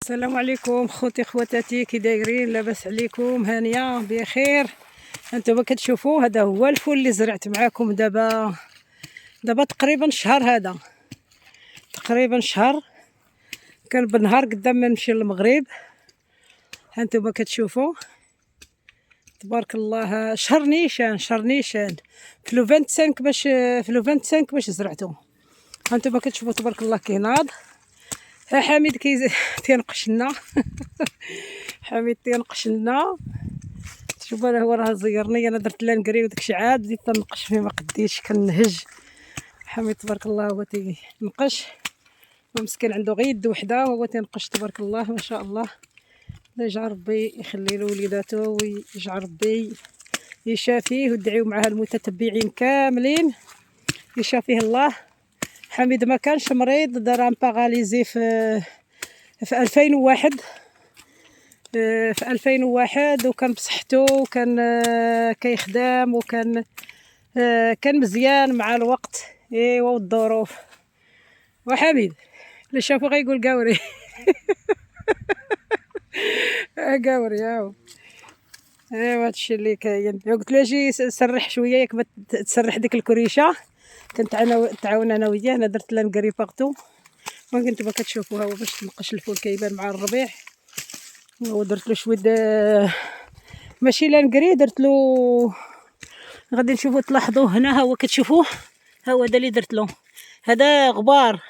السلام عليكم خوتي خواتاتي، كي دايرين؟ لاباس عليكم؟ هانيه بخير. انتما كتشوفوا هذا هو الفول اللي زرعت معاكم دابا تقريبا شهر. هذا تقريبا شهر، كان بالنهار قدام ما نمشي للمغرب. هانتوما كتشوفوا تبارك الله، شهر نيشان في لو 25 باش زرعتو. هانتوما كتشوفوا تبارك الله كيناض. ها حميد تينقش لنا حميد تينقش لنا. شوف انا هو راه زيرني، انا درت لا نقري وداكشي عاد بديت تنقش فيه، ما قديتش كنهج. حميد تبارك الله هو تينقش، مسكين عنده غير يد وحده وهو تينقش تبارك الله ما شاء الله. الله يجعل ربي يخلي له وليداته، ويجعل ربي يشافيه، وادعيو معاه المتتبعين كاملين يشافيه الله. حميد ما كانش مريض، دار ان باغاليزي في 2001 في 2001 وكان بصحته، وكان كيخدم، وكان كان مزيان مع الوقت. ايوا والظروف. وحميد اللي شافو غيقول قاوري قاوري هاو. ايوا هادشي اللي كاين. قلت له اجي سرح شويه، ياك ما تسرح ديك الكريشه. كنت انا تعاون انا وياه، انا درت لا نقري باغتو. وانتم كتشوفوها هو باش تنقش الفول كيبان مع الربيع. ودرت له شويه ماشي لا نقري، درت له غادي نشوفوا تلاحظوه هنا. ها هو كتشوفوه، ها هو هذا اللي درت له. هذا غبار،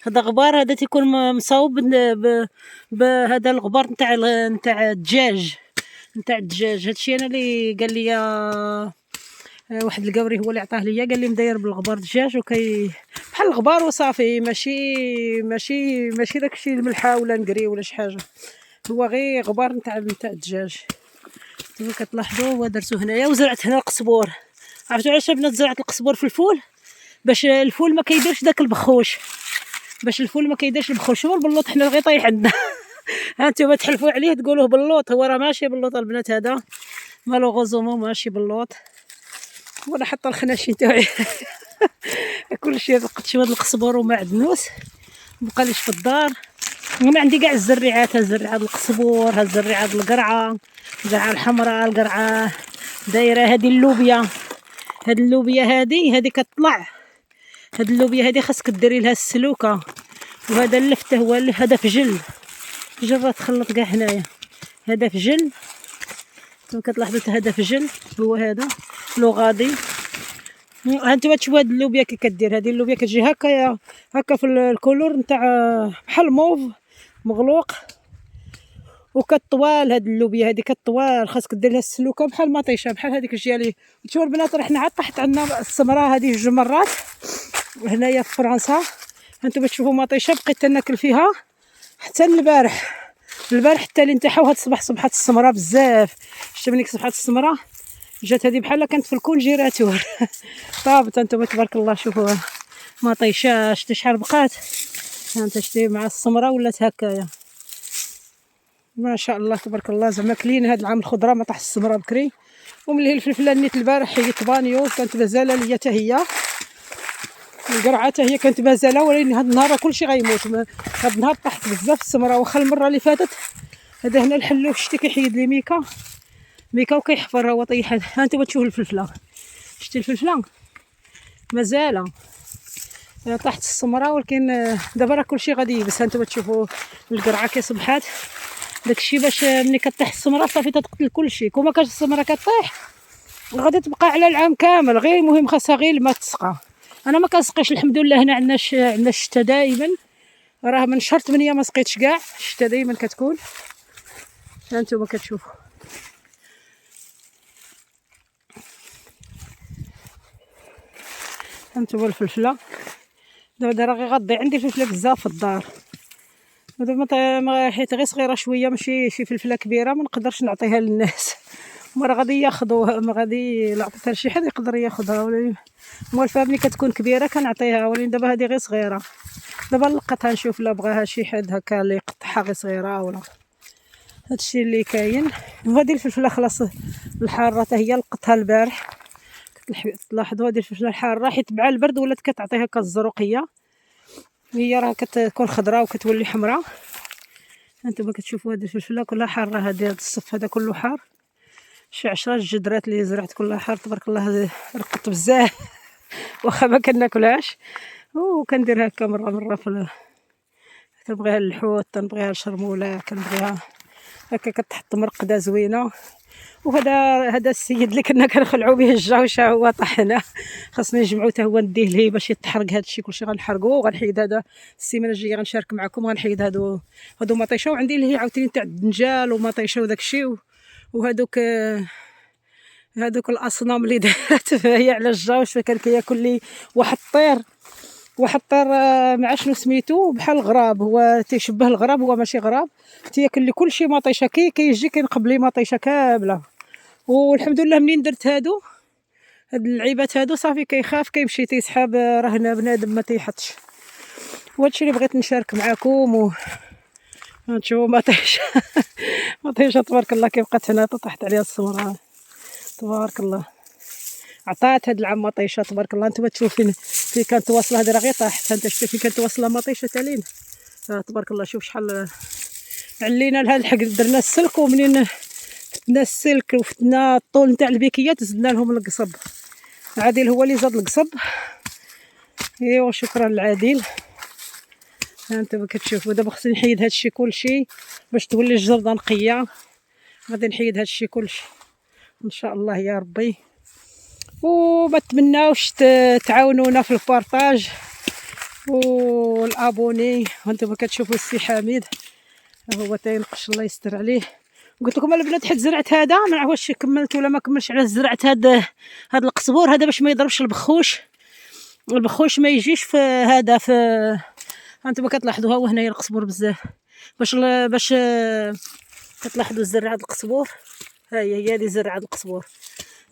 هذا غبار، هذا تيكون مصاوب بهذا الغبار نتاع الدجاج، هادشي انا اللي قال لي واحد القوري هو اللي عطاه ليا، قال لي مداير بالغبار دجاج وكي بحال الغبار وصافي، ماشي داكشي الملحه ولا نقري ولا شي حاجه، هو غير غبار نتاع الدجاج. كما كتلاحظوا هو درتو هنايا. وزرعت هنا القزبور. عرفتوا علاش بنات زرعت القزبور في الفول؟ باش الفول ما كيديرش داك البخوش، هو البلوط حنا غير طايح عندنا ها انتم تحلفوا عليه تقولوه بلوط، هو راه ماشي بلوط البنات، هذا مالوغوزومون ماشي بلوط. وانا حاطه الخناشين تاعي كلشي لقيت شويه القزبور ومعدنوس مبقاليش في الدار. وانا عندي كاع الزريعات، الزريعه القزبور، الزريعه القرعه، القرعه الحمراء، القرعه دايره. هذه اللوبيا، هذه كتطلع. هذه اللوبيا هذه خاصك ديري لها السلوكه. وهذا اللفته هو هذا فجل راه تخلط كاع هنايا. هذا فجل كما كتلاحظوا، هذا فجل هو هذا لو غادي. هانتوما تشوفوا هاد اللوبيا كي كدير. هذه اللوبيا كتجي هكا في الكولور نتاع بحال موف مغلوق وكطوال. هاد اللوبيا هذه كطوال، خاصك دير لها السلوكه بحال مطيشه، بحال هذيك الجهه اللي تشوفوا البنات. راه حنا عاد طاحت عندنا السمره هذه جوج مرات هنايا في فرنسا. هانتوما تشوفوا مطيشه، بقيت تناكل فيها حتى البارح التالي نتاعها. وهاد الصباح صبحات السمره بزاف. شتي ملي صبحات السمره جات هذه بحال كانت في الكونجيراتور طابت. انتم تبارك الله شوفوا ما طيشاش حتى شحال بقات. انت شتي مع السمره ولات هكايا ما شاء الله تبارك الله. زعما كلين هذا العام الخضره ما طاح السمره بكري. وملي الفلفله نيت البارح حيت بانيو كانت مازال ليا حتى هي. القرعه حتى هي كانت مازال، ولكن هذا النهار كلشي غيموت. هذا النهار طاحت بزاف السمره. واخا المره اللي فاتت هذا هنا الحلوف شتي كيحيد لي ميكا وكيحفر. هو طيح. ها انتم تشوفوا الفلفله، شتي الفلفله مازال طاحت السمره، ولكن دابا راه كلشي غادي يبس. ها انتم تشوفوا القرعه كي صبحات داكشي باش ملي كطيح السمره صافي تقتل كلشي. كون ما كانش السمره كطيح غادي تبقى على العام كامل. غير المهم خاصها غير الماء تسقى. انا ما كنسقيش الحمد لله. هنا عندنا الشتا دائما، راه من شهر 8 ما سقيتش كاع. الشتا دائما كتكون. ها انتم كتشوفوا هانتوما الفلفله. دابا راه غادي عندي الفلفله بزاف في الدار. دابا حيت غير صغيره شويه، ماشي شي فلفله كبيره، ما نقدرش نعطيها للناس. ما راه غادي ياخذوها، ما غادي لا عطيتها لشي حد يقدر ياخذها. ولكن موالفه ملي كتكون كبيره كنعطيها، ولكن دابا هذه غير صغيره. دابا نلقطها نشوف لا بغاها شي حد هكا اللي يقطعها غير صغيره ولا. هادشي اللي كاين. وهذه الفلفله خلاص الحاره حتى هي لقطتها البارح. تلاحظوا هذه الفلفله الحاره حيت مع البرد ولات كتعطي هكا الزروقيه. هي راه كتكون خضراء وكتولي حمراء. هانتوما كتشوفوا هاد الفلفله كلها حاره، هاد الصف هذا كله حار، شي 10 الجدرات اللي زرعت كلها حار تبارك الله، رقت بزاف واخا ما كناكلهاش، وكندير هكا مره كنبغيها للحوت، كنبغيها للشرموله، كنبغيها هكا كتحط مرقده زوينه. وهذا السيد اللي كنا كنخلعوا به الجوشه هو طحنا، خاصنا نجمعو حتى هو نديه ليه باش يتحرق هادشي كلشي، غنحرقو وغنحيد هذا السيمانه الجايه غنشارك معكم، غنحيد هادو مطيشه، وعندي اللي هي عاوتاني تاع الدنجال ومطيشه وداكشي وهادوك هادوك الاصنام اللي دارت هي على الجوش، فكان كياكل لي واحد الطير ما عرفت شنو سميتو، بحال الغراب، هو تيشبه الغراب، هو ماشي غراب، تياكل لي كلشي مطيشه، كيجي كينقب لي مطيشه كامله. والحمد لله منين درت هاد اللعيبات هادو صافي كيخاف كيمشي تيسحاب، راه هنا بنادم ما تيحطش. وهادشي اللي بغيت نشارك معكم. هانتوما مطيشه تبارك الله كيبقات هنا طاحت عليها السمره تبارك الله، عطات هاد العام مطيشه تبارك الله. نتوما تشوفين فين كانت واصله، هذه راه غير طاحت، انت شفتي فين كانت واصله مطيشه تالين، تبارك الله. شوف شحال علينا لهاد الحق، درنا السلك، ومنين فتنا السلك وفتنا الطول نتاع البيكيات زدنا لهم القصب. عادل هو اللي زاد القصب. ايوا شكرا لعادل. هانتوما كتشوفوا دابا خصني نحيد هادشي كلشي باش تولي الجرده نقيه، غادي نحيد هادشي كلشي ان شاء الله يا ربي. وما تمناوش تعاونونا في البارطاج والابوني. هانتوما كتشوفوا السي حميد هو تينقش، الله يستر عليه. قلت لكم البنات حيت زرعت هذا، ما نعرف واش كملت ولا ما كملش، على زرعت هذا القزبور هذا باش ما يضربش البخوش ما يجيش في هذا. في هانتوما كتلاحظوا ها هو هنايا القزبور بزاف، باش كتلاحظوا زرع هذا القزبور، هي اللي زرع هذا القزبور،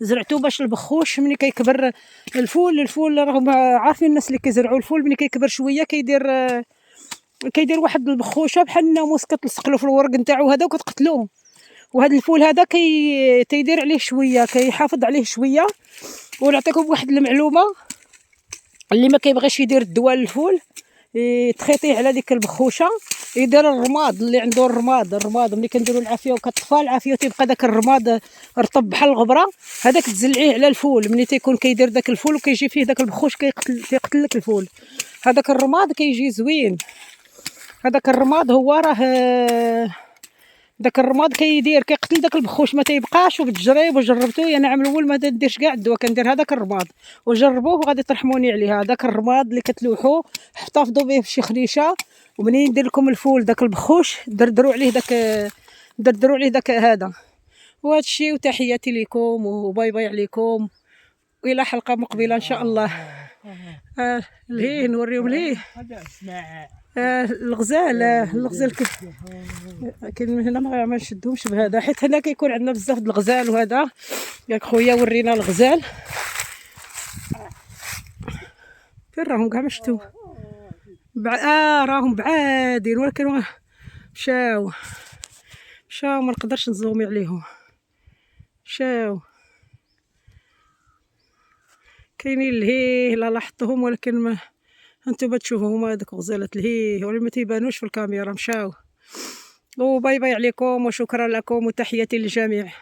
زرعته باش البخوش ملي كيكبر الفول راهم عارفين الناس اللي كيزرعوا الفول، ملي كيكبر شويه كيدير واحد البخوشه بحال الناموس كتلصق له في الورق نتاعو هذا وكتقتلوه. وهذا الفول هذا تيدير عليه شويه، كيحافظ عليه شويه. ونعطيكم واحد المعلومه، اللي ما كيبغيش يدير الدواء للفول تخيطيه على ديك البخوشه، يدير الرماد اللي عنده الرماد ملي كنديروا العافيه وكتطفى العافيه وتيبقى داك الرماد رطب بحال الغبره، هذاك تزلعيه على الفول ملي تيكون كيدير داك الفول وكيجي فيه داك البخوش كيقتل لك الفول. هذاك الرماد كيجي زوين، هذاك الرماد هو راه داك الرماد كيقتل داك البخوش ما تيبقاش. وبالتجريب وجربته انا عام الاول ما نديرش كاع الدواء، كندير هذاك الرماد وجربوه وغادي ترحموني عليه. هذاك الرماد اللي كتلوحو احتفظوا به في شي خديشه، ومنين ندير لكم الفول داك البخوش دردروا عليه داك هذا. وهذا الشيء، وتحياتي لكم وباي باي عليكم، والى حلقه مقبله ان شاء الله. لهيه نوريهم ليه الغزال كاين من هنا ما نشدهمش بهذا، حيت هنا كيكون عندنا بزاف د الغزال. وهذا ياك خويا ورينا الغزال فين راهم كاع ما شفتهم، راهم بعادين ولكن مشاو ما نقدرش نزومي عليهم، مشاو كاينين لهيه لا لاحظتهم، ولكن ما هانتوما تشوفوا هما هذوك غزالات لهيه ولا ما تيبانوش في الكاميرا، مشاو. وباي باي عليكم وشكرا لكم وتحياتي للجميع.